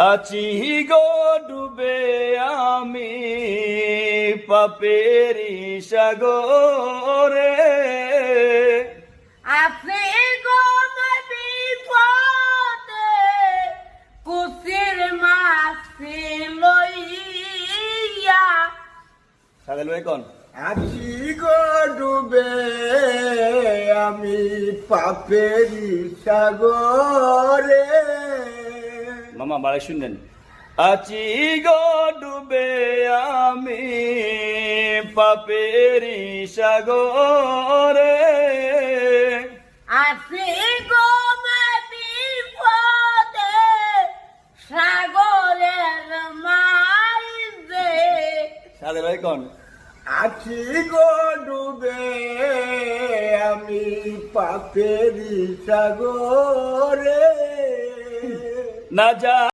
আছি গো ডুবে আমি পাপেরি সাগরে, আপনি গো বিপদে কুসির মাছি লইয়া। সাগর ভাই কোন? আছি গো ডুবে আমি পাপেরি সাগরে। মামা বাড়ি শুনলেন? আছি গো ডুবে আমি পাপেরি সাগরে, আপনি গো বিপদে সাগরের মাঝে। সাগর ভাই কোন? আছি গো ডুবে আমি পাপেরি সাগরে। না যা